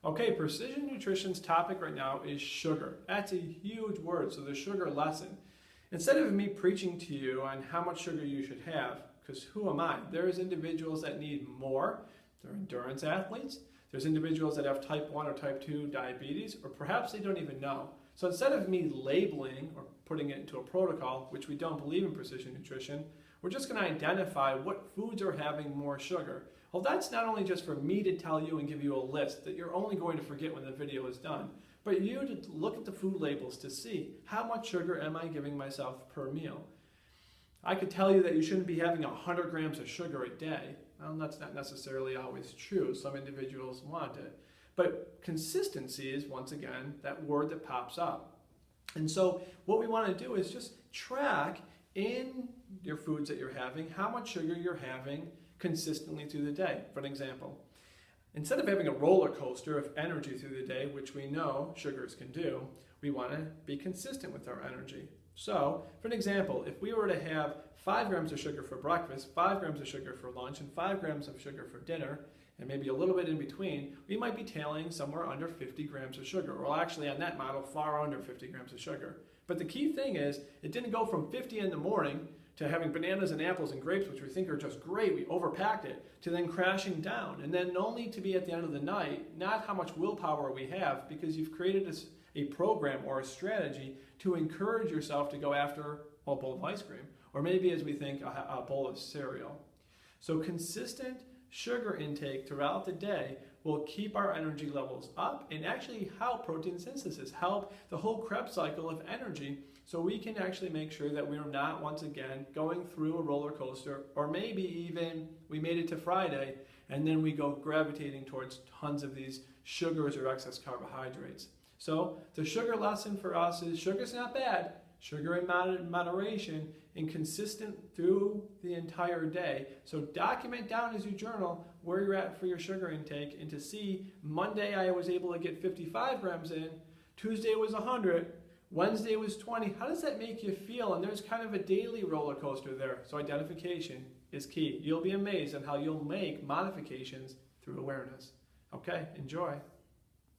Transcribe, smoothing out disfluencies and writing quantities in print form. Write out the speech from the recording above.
Okay, Precision Nutrition's topic right now is sugar. That's a huge word, so the sugar lesson. Instead of me preaching to you on how much sugar you should have, because who am I? There's individuals that need more. They're endurance athletes. There's individuals that have type 1 or type 2 diabetes, or perhaps they don't even know. So instead of me labeling or putting it into a protocol, which we don't believe in precision nutrition, we're just going to identify what foods are having more sugar. Well, that's not only just for me to tell you and give you a list that you're only going to forget when the video is done, but you to look at the food labels to see how much sugar am I giving myself per meal. I could tell you that you shouldn't be having 100 grams of sugar a day. Well, that's not necessarily always true. Some individuals want it. But consistency is, once again, that word that pops up. And so what we want to do is just track in your foods that you're having how much sugar you're having consistently through the day. For an example, instead of having a roller coaster of energy through the day, which we know sugars can do, we want to be consistent with our energy. So, for an example, if we were to have 5 grams of sugar for breakfast, 5 grams of sugar for lunch, and 5 grams of sugar for dinner, and maybe a little bit in between, we might be tailing somewhere under 50 grams of sugar. Well, actually, on that model, far under 50 grams of sugar. But the key thing is, it didn't go from 50 in the morning to having bananas and apples and grapes, which we think are just great, we overpacked it, to then crashing down. And then only to be at the end of the night, not how much willpower we have, because you've created a program or a strategy to encourage yourself to go after a bowl of ice cream, or maybe, as we think, a bowl of cereal. So consistent sugar intake throughout the day will keep our energy levels up and actually help protein synthesis, help the whole Krebs cycle of energy, so we can actually make sure that we're not, once again, going through a roller coaster, or maybe even we made it to Friday and then we go gravitating towards tons of these sugars or excess carbohydrates. So the sugar lesson for us is sugar's not bad. Sugar in moderation and consistent through the entire day. So document down as you journal where you're at for your sugar intake, and to see Monday I was able to get 55 grams in, Tuesday was 100, Wednesday was 20. How does that make you feel? And there's kind of a daily roller coaster there. So identification is key. You'll be amazed at how you'll make modifications through awareness. Okay, enjoy.